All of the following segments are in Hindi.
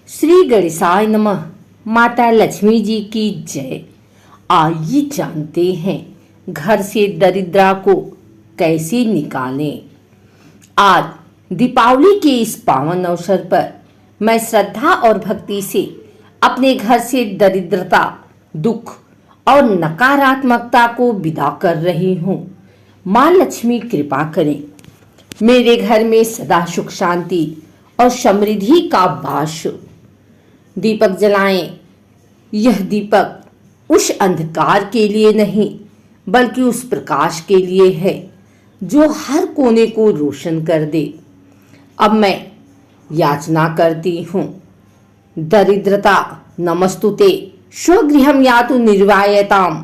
श्री गणेशाय नमः। माता लक्ष्मी जी की जय। आइए जानते हैं घर से दरिद्रा को कैसे निकालें। आज दीपावली के इस पावन अवसर पर मैं श्रद्धा और भक्ति से अपने घर से दरिद्रता, दुख और नकारात्मकता को विदा कर रही हूँ। माँ लक्ष्मी कृपा करें, मेरे घर में सदा सुख शांति और समृद्धि का वास। दीपक जलाएं। यह दीपक उस अंधकार के लिए नहीं बल्कि उस प्रकाश के लिए है जो हर कोने को रोशन कर दे। अब मैं याचना करती हूँ। दरिद्रता नमस्तुते स्वगृहम यातु निर्वायताम।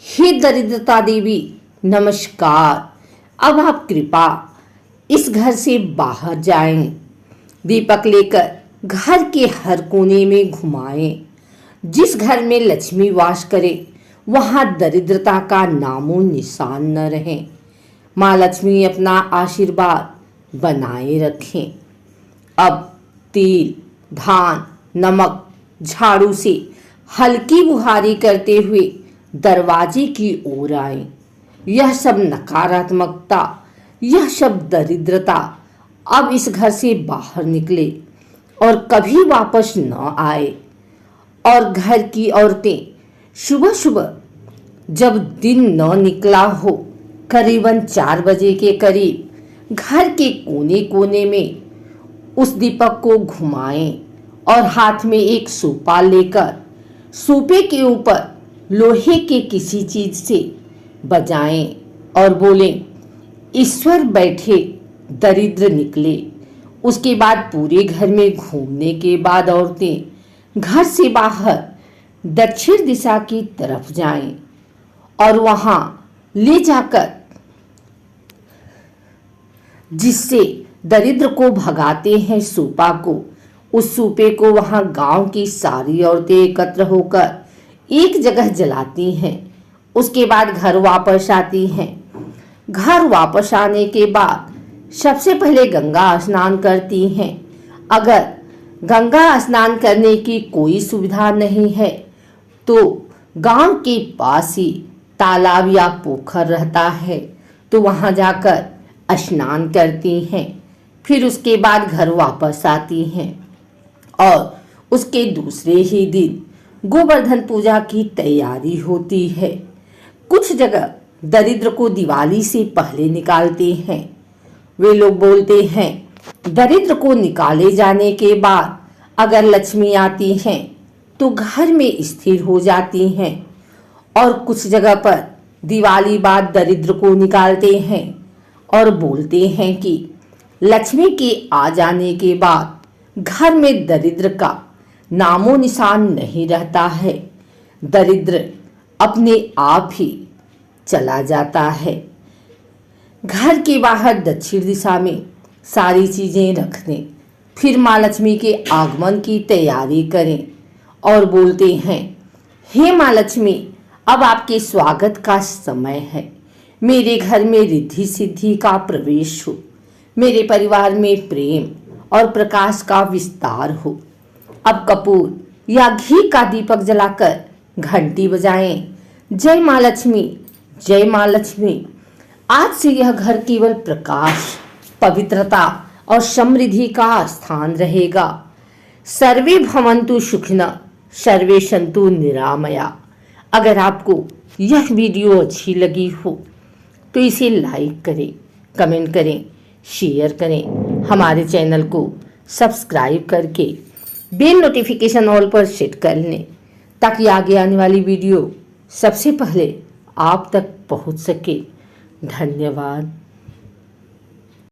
हे दरिद्रता देवी नमस्कार। अब आप कृपा इस घर से बाहर जाएं। दीपक लेकर घर के हर कोने में घुमाएं। जिस घर में लक्ष्मी वास करे वहां दरिद्रता का नामो निशान न रहे। माँ लक्ष्मी अपना आशीर्वाद बनाए रखें। अब तेल, धान, नमक, झाड़ू से हल्की बुहारी करते हुए दरवाजे की ओर आएं। यह सब नकारात्मकता, यह सब दरिद्रता अब इस घर से बाहर निकले और कभी वापस न आए। और घर की औरतें सुबह सुबह जब दिन न निकला हो, करीबन 4 बजे के करीब घर के कोने कोने में उस दीपक को घुमाएं और हाथ में एक सूपा लेकर सूपे के ऊपर लोहे के किसी चीज से बजाएं और बोलें, ईश्वर बैठे दरिद्र निकले। उसके बाद पूरे घर में घूमने के बाद औरतें घर से बाहर दक्षिण दिशा की तरफ जाएं और वहां ले जाकर जिससे दरिद्र को भगाते हैं सूपा को, उस सूपे को वहां गांव की सारी औरतें एकत्र होकर एक जगह जलाती हैं। उसके बाद घर वापस आती हैं। घर वापस आने के बाद सबसे पहले गंगा स्नान करती हैं। अगर गंगा स्नान करने की कोई सुविधा नहीं है तो गांव के पास ही तालाब या पोखर रहता है तो वहां जाकर स्नान करती हैं। फिर उसके बाद घर वापस आती हैं और उसके दूसरे ही दिन गोवर्धन पूजा की तैयारी होती है। कुछ जगह दरिद्र को दिवाली से पहले निकालते हैं। वे लोग बोलते हैं, दरिद्र को निकाले जाने के बाद अगर लक्ष्मी आती हैं तो घर में स्थिर हो जाती हैं। और कुछ जगह पर दिवाली बाद दरिद्र को निकालते हैं और बोलते हैं कि लक्ष्मी के आ जाने के बाद घर में दरिद्र का नामो निशान नहीं रहता है, दरिद्र अपने आप ही चला जाता है। घर के बाहर दक्षिण दिशा में सारी चीजें रख दें। फिर माँ लक्ष्मी के आगमन की तैयारी करें और बोलते हैं, हे माँ लक्ष्मी, अब आपके स्वागत का समय है। मेरे घर में रिद्धि सिद्धि का प्रवेश हो, मेरे परिवार में प्रेम और प्रकाश का विस्तार हो। अब कपूर या घी का दीपक जलाकर घंटी बजाएं। जय माँ लक्ष्मी, जय माँ लक्ष्मी। आज से यह घर केवल प्रकाश, पवित्रता और समृद्धि का स्थान रहेगा। सर्वे भवन्तु सुखिनः, सर्वे सन्तु निरामया। अगर आपको यह वीडियो अच्छी लगी हो तो इसे लाइक करें, कमेंट करें, शेयर करें। हमारे चैनल को सब्सक्राइब करके बेल नोटिफिकेशन ऑल पर सेट कर लें ताकि आगे आने वाली वीडियो सबसे पहले आप तक पहुंच सके। धन्यवाद।